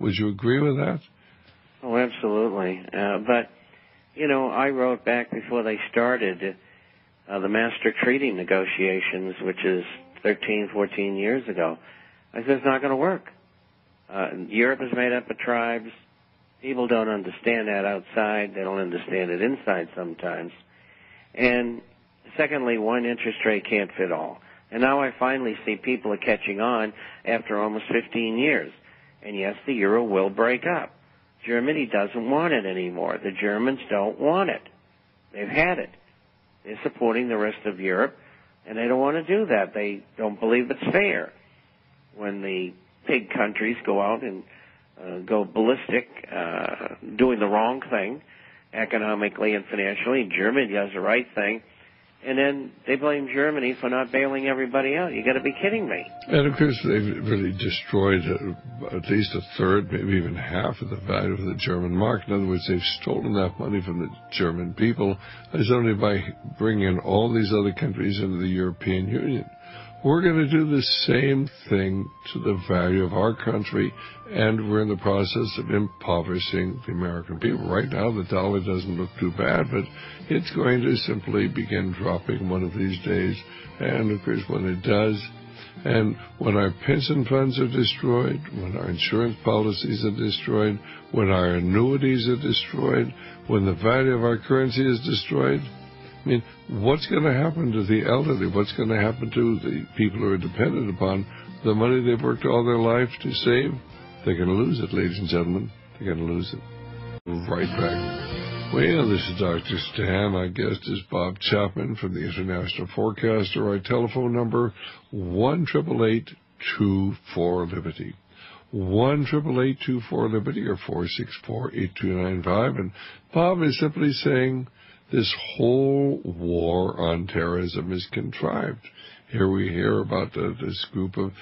Would you agree with that? Oh, absolutely. But, you know, I wrote back before they started the master treaty negotiations, which is 13, 14 years ago. I said it's not going to work. Europe is made up of tribes. People don't understand that outside. They don't understand it inside sometimes. And secondly, one interest rate can't fit all. And now I finally see people are catching on after almost 15 years. And yes, the euro will break up. Germany doesn't want it anymore. The Germans don't want it. They've had it. They're supporting the rest of Europe, and they don't want to do that. They don't believe it's fair when the big countries go out and go ballistic, doing the wrong thing economically and financially. Germany does the right thing, and then they blame Germany for not bailing everybody out. You got to be kidding me. And of course, they've really destroyed at least a third, maybe even half of the value of the German mark. In other words, they've stolen that money from the German people. It's only by bringing all these other countries into the European Union. We're going to do the same thing to the value of our country, and we're in the process of impoverishing the American people. Right now, the dollar doesn't look too bad, but it's going to simply begin dropping one of these days. And, of course, when it does, and when our pension funds are destroyed, when our insurance policies are destroyed, when our annuities are destroyed, when the value of our currency is destroyed, I mean, what's going to happen to the elderly? What's going to happen to the people who are dependent upon the money they've worked all their life to save? They're going to lose it, ladies and gentlemen. They're going to lose it. Right back. Well, this is Dr. Stan. My guest is Bob Chapman from the International Forecaster. Our telephone number, 1-888-24-LIBERTY. 1-888-24-LIBERTY or 464-8295. And Bob is simply saying, this whole war on terrorism is contrived. Here we hear about this group of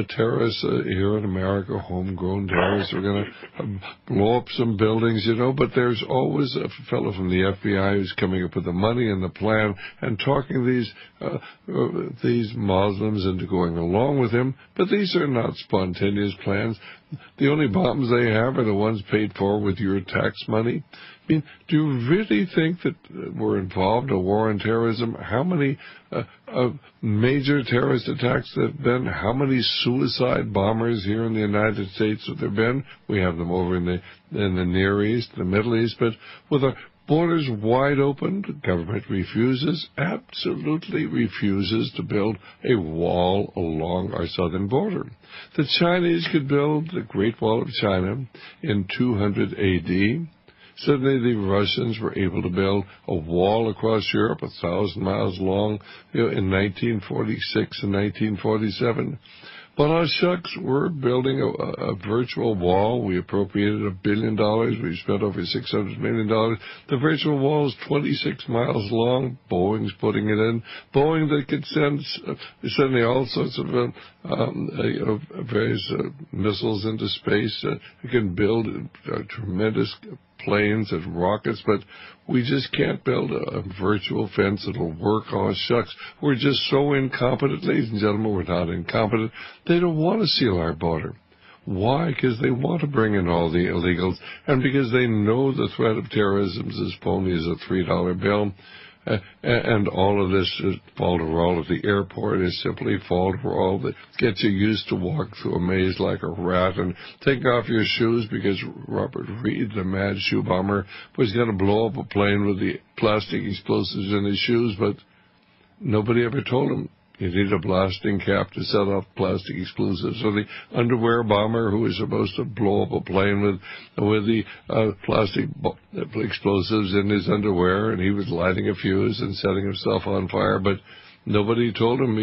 terrorists here in America, homegrown terrorists. We're going to blow up some buildings, you know, but there's always a fellow from the FBI who's coming up with the money and the plan and talking these Muslims into going along with him. But these are not spontaneous plans. The only bombs they have are the ones paid for with your tax money. I mean, do you really think that we're involved in a war on terrorism? How many major terrorist attacks there have been? How many suicide bombers here in the United States have there been? We have them over in the Near East, the Middle East, but with our borders wide open, the government absolutely refuses to build a wall along our southern border. The Chinese could build the Great Wall of China in 200 A.D., Suddenly, the Russians were able to build a wall across Europe 1,000 miles long, in 1946 and 1947. But our shucks, we're building a virtual wall. We appropriated $1 billion. We spent over $600 million. The virtual wall is 26 miles long. Boeing's putting it in. Boeing that could sending all sorts of various missiles into space. It can build tremendous planes and rockets, but we just can't build a virtual fence that'll work. Oh, shucks. We're just so incompetent, ladies and gentlemen. We're not incompetent. They don't want to seal our border. Why? Because they want to bring in all the illegals, and because they know the threat of terrorism is as phony as a $3 bill. And all of this is falderall at the airport is simply falderall that gets you used to walk through a maze like a rat and take off your shoes because Robert Reed, the mad shoe bomber, was going to blow up a plane with the plastic explosives in his shoes, but nobody ever told him you need a blasting cap to set off plastic explosives. So the underwear bomber who was supposed to blow up a plane with the plastic explosives in his underwear, and he was lighting a fuse and setting himself on fire, but nobody told him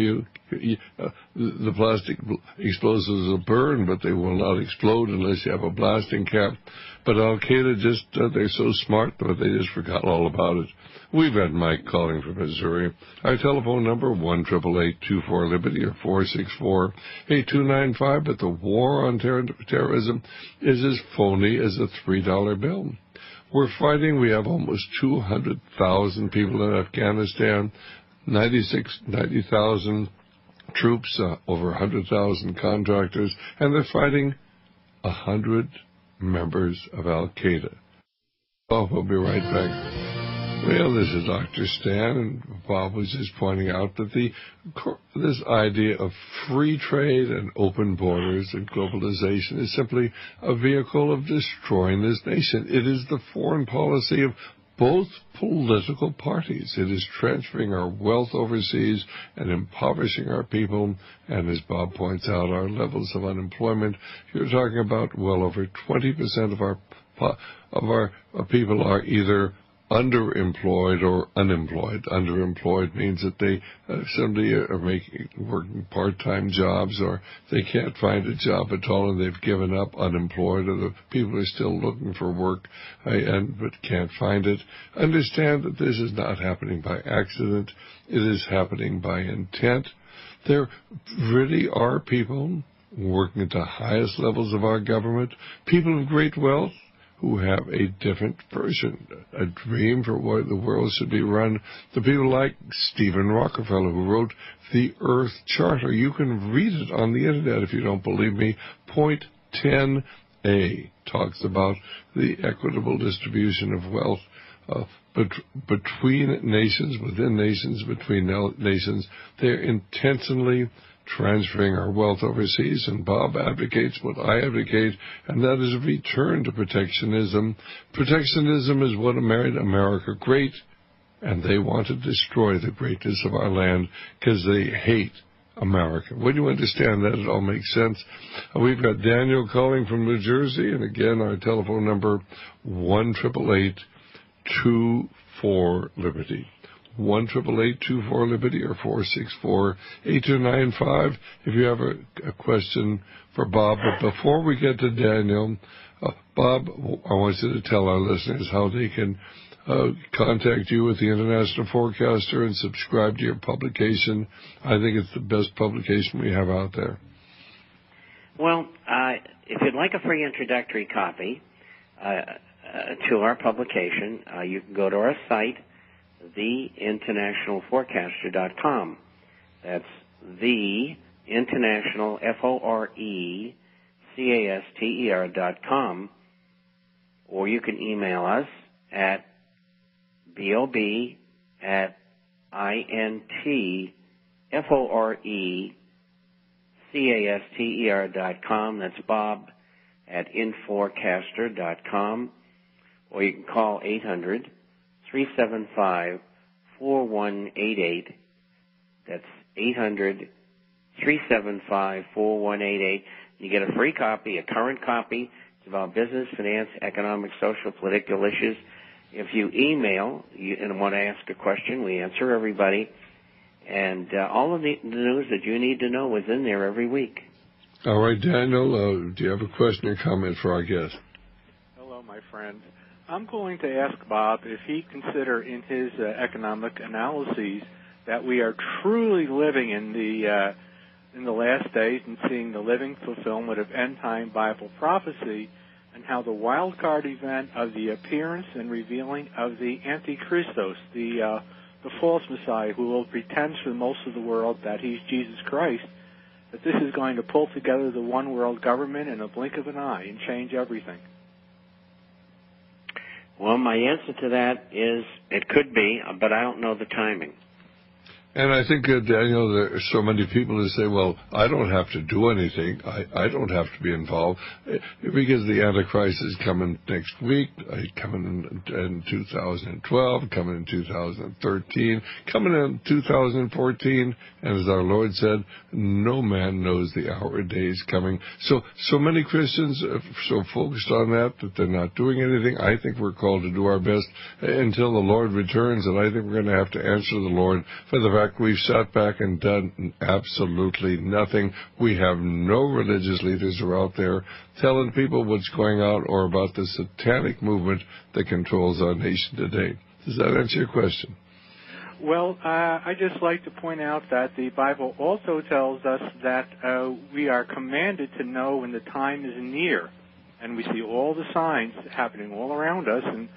the plastic explosives will burn, but they will not explode unless you have a blasting cap. But Al-Qaeda they're so smart that they just forgot all about it. We've had Mike calling from Missouri. Our telephone number, 1-888-24-LIBERTY or 464-8295. But the war on terrorism is as phony as a $3 bill. We're fighting. We have almost 200,000 people in Afghanistan, 90,000 troops, over 100,000 contractors, and they're fighting 100 members of Al-Qaeda. Oh, we'll be right back. Well, this is Dr. Stan, and Bob was just pointing out that this idea of free trade and open borders and globalization is simply a vehicle of destroying this nation. It is the foreign policy of both political parties. It is transferring our wealth overseas and impoverishing our people, and as Bob points out, our levels of unemployment. You're talking about well over 20% of our people are either underemployed or unemployed. Underemployed means that they simply are working part-time jobs, or they can't find a job at all and they've given up. Unemployed, or the people are still looking for work but can't find it. Understand that this is not happening by accident. It is happening by intent. There really are people working at the highest levels of our government, people of great wealth, who have a different version, a dream for what the world should be run. The people like Stephen Rockefeller, who wrote the Earth Charter. You can read it on the Internet if you don't believe me. Point 10A talks about the equitable distribution of wealth between nations, within nations, between nations. They're intentionally transferring our wealth overseas, and Bob advocates what I advocate, and that is a return to protectionism. Protectionism is what made America great, and they want to destroy the greatness of our land because they hate America. When you understand that, it all makes sense. We've got Daniel calling from New Jersey, and again, our telephone number, 1-888-24-LIBERTY. 1-888-24-LIBERTY or 464-8295 if you have a question for Bob. But before we get to Daniel, Bob, I want you to tell our listeners how they can contact you with the International Forecaster and subscribe to your publication. I think it's the best publication we have out there. Well, if you'd like a free introductory copy to our publication, you can go to our site, theinternationalforecaster.com. That's the international, FORECASTER.com, or you can email us at bob@intforecaster.com. That's Bob at inforcaster.com, or you can call 800-375-4188. That's 800-375-4188. You get a free copy, a current copy. It's about business, finance, economic, social, political issues. If you email and want to ask a question, we answer everybody. And all of the news that you need to know is in there every week. All right, Daniel, do you have a question or comment for our guest? Hello, my friend. I'm going to ask Bob if he consider in his economic analyses that we are truly living in the last days and seeing the living fulfillment of end-time Bible prophecy, and how the wild card event of the appearance and revealing of the Antichristos, the false Messiah who will pretend for most of the world that he's Jesus Christ, that this is going to pull together the one world government in a blink of an eye and change everything. Well, my answer to that is it could be, but I don't know the timing. And I think, Daniel, there are so many people who say, well, I don't have to do anything. I don't have to be involved because the Antichrist is coming next week, coming in 2012, coming in 2013, coming in 2014. And as our Lord said, no man knows the hour or day is coming. So many Christians are so focused on that they're not doing anything. I think we're called to do our best until the Lord returns, and I think we're going to have to answer the Lord for the fact we've sat back and done absolutely nothing. We have no religious leaders who are out there telling people what's going on or about the satanic movement that controls our nation today. Does that answer your question? Well, I just like to point out that the Bible also tells us that we are commanded to know when the time is near, and we see all the signs happening all around us, and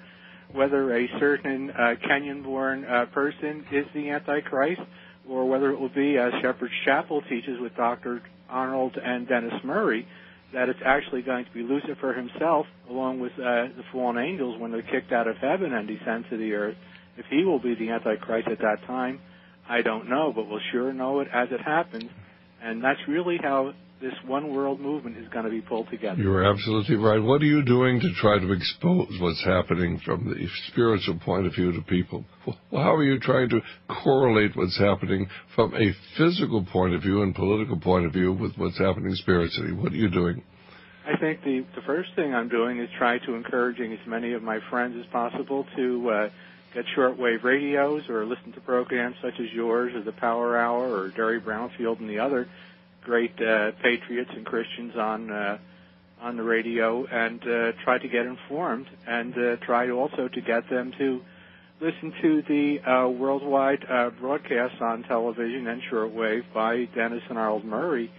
whether a certain Kenyan-born person is the Antichrist, or whether it will be, as Shepherd's Chapel teaches with Dr. Arnold and Dennis Murray, that it's actually going to be Lucifer himself, along with the fallen angels, when they're kicked out of heaven and descend to the earth. If he will be the Antichrist at that time, I don't know, but we'll sure know it as it happens. And that's really how this one world movement is going to be pulled together. You're absolutely right. What are you doing to try to expose what's happening from the spiritual point of view to people? How are you trying to correlate what's happening from a physical point of view and political point of view with what's happening spiritually? What are you doing? I think the first thing I'm doing is try to encouraging as many of my friends as possible to get shortwave radios or listen to programs such as yours or the Power Hour or Derry Brownfield and the other great patriots and Christians on the radio, and try to get informed, and try also to get them to listen to the worldwide broadcasts on television and shortwave by Dennis and Arnold Murray